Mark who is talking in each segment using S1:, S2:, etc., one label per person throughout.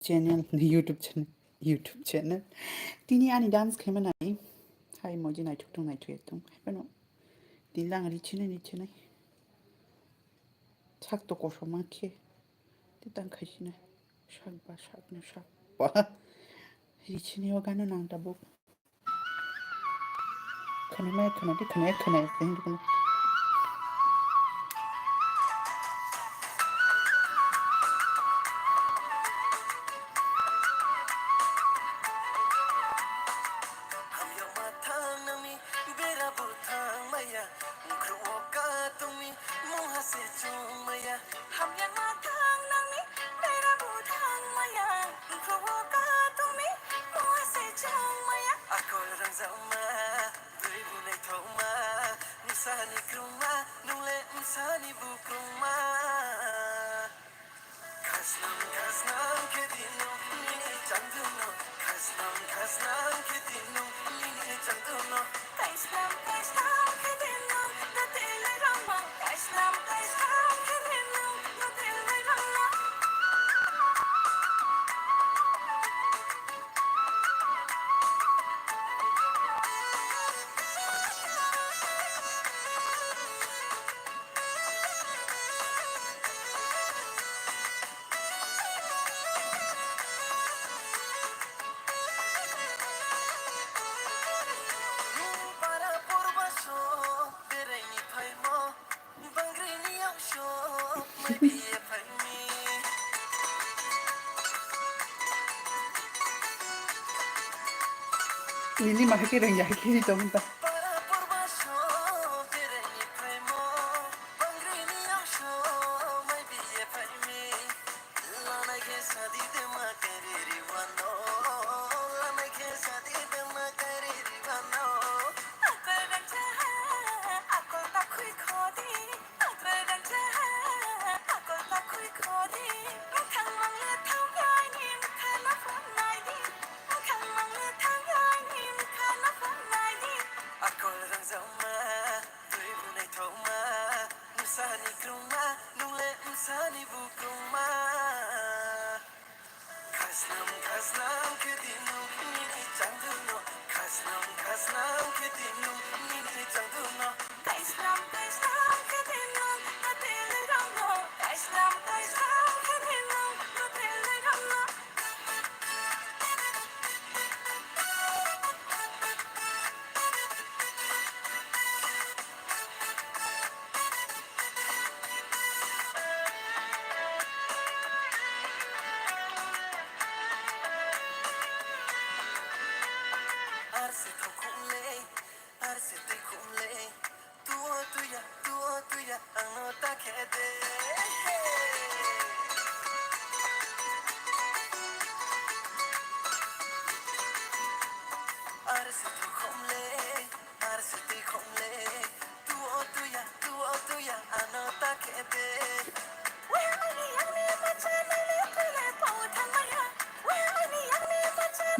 S1: channel YouTube channel tini ani dance khema nai hai moji nai thuk tung nai thue tung bano dilang ri chine chak to ko shoma khe titang khashina shak na shak ba ri chine wa gana nang ta bu khane Lili mahake rang ya ke ni tom ta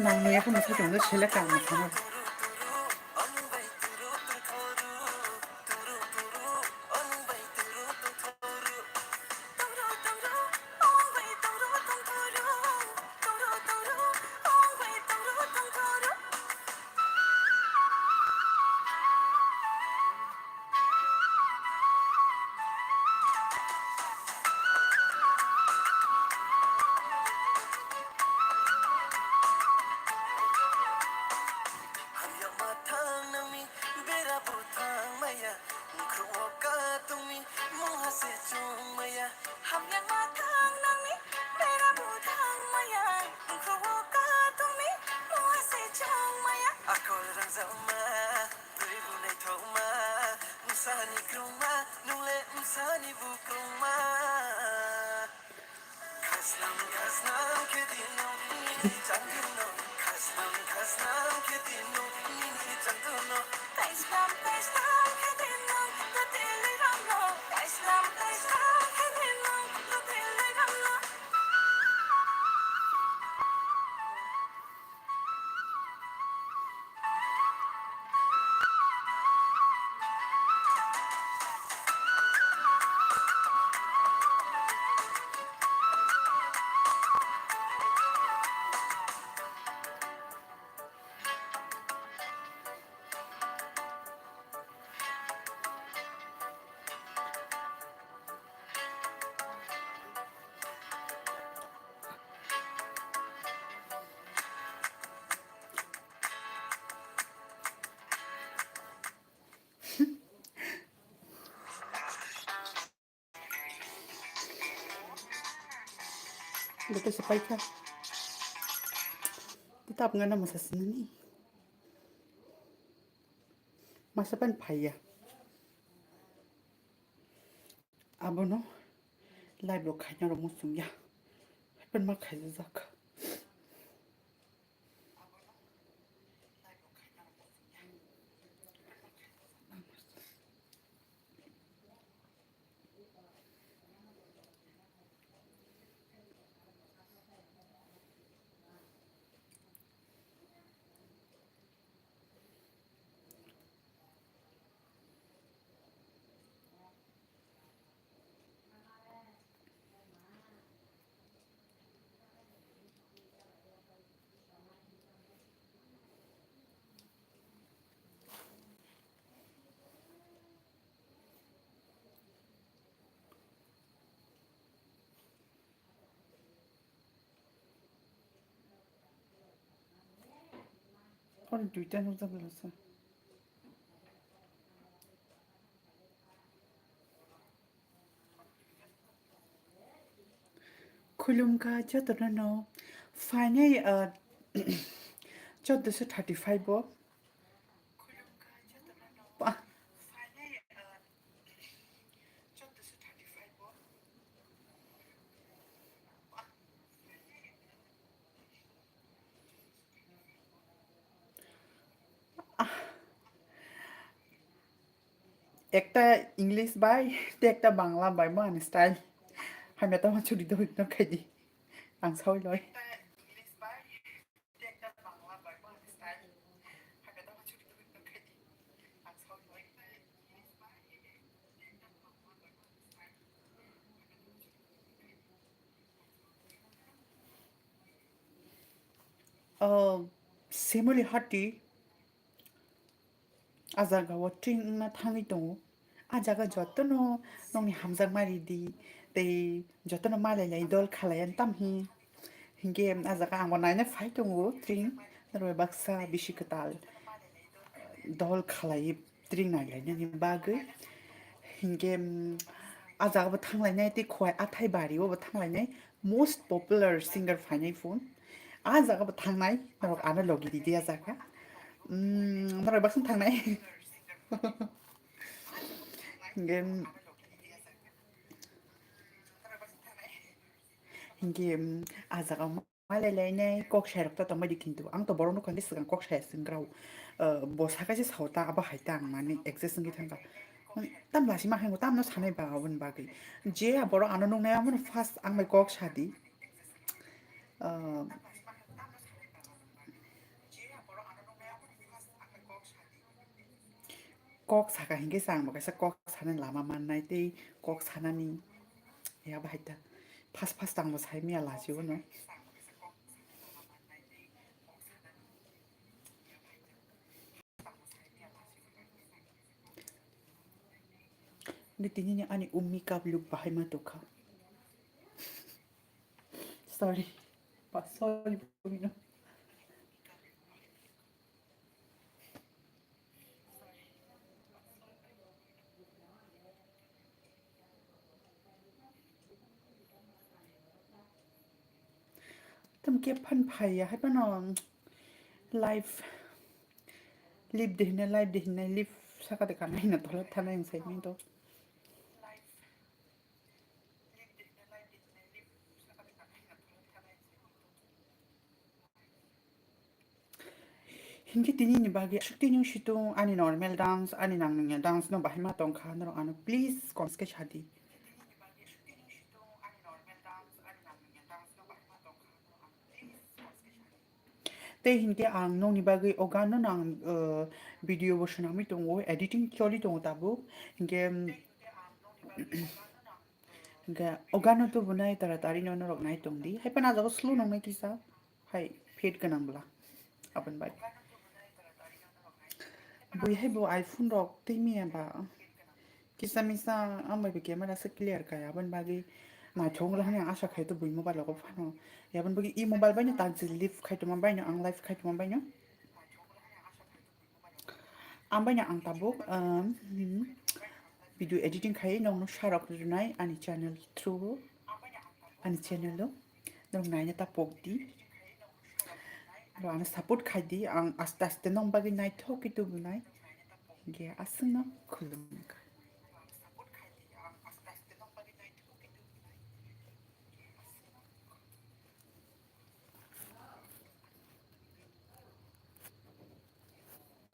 S1: nang ne ko ma sa jong da chela ka ma sa Dito sa paika. Ditap nga na masasinin. Masapan paya. Abo no. Live lo kanya ro musum ya. Pen ma kaya zaka. Or duita no zagalasa. Kulum ka chato no. Fine chato sa 35 bo. Pa. একটা English by তে একটা Bangla by মান style হামে তো আমার ছুটি তো হইত না খাইদি আং সাউই লয় 세물이 하티 아자가 워팅나 탕이 동 아자가 저떠노 농이 함장 말이디 데 저떠노 말레레 돌 칼라얀 땀히 hinge azaga ang wanayna fight tongo tring naroi baksa bishikatal dol khalai tring nai lai ni bagui hinge azaga ba thanglai nai ti khoi athai bari wo ba thanglai nai most popular singer phainai phone azaga ba thangnai narok ana logi di dia azaga naroi baksa thangnai hinge hinge azaga malai kok sherap ta tamai dikintu ang to borono kan disang kok shay singrau bo sakasi sauta aba haita ang mani access ngi thanga tam lasi ma hengo tam no sanai ba abun bagi je boro ano nong na amon fast ang mai kok shadi kok saka hinge sang ba kaisa kok sanan lama man nai te kok sanani ya ba haita fast fast ang mo sai mi ala ji wono ni tinini ani ummi kap luk ba hai ma to kha sorry pa sorry bumino tam ke phan phai ya hai pa no life live de hinna live saka de kan na thola thana yang sai mi to hingi tini ni bagi shukti nyung shitung ani normal dance ani nang nang dance no bahima tong kha no ano please konske shadi te hingi ang no ni bagi ogano nang video bo shuna mi tong editing choli tong tabu hingi hingi ogano to bunai taratari no no rok nai tong di hai pana jago slow nong mai kisa hai fade kanang bla apan bai bui hai bo iphone rok te mi ba kisa misa amai be camera se clear ka apan bagi na chong la hanya asa khai to bui mobile ko phano yaban bagi e mobile bai na ta live khai to bai na ang live khai to bai na ang bai na ang tabuk video editing khai nong no sharak runai ani channel through ani channel lo nung naina tapokdi ro ana support khaidi ang aste aste nong bagi nai thoki tu bunai ge asung no khulum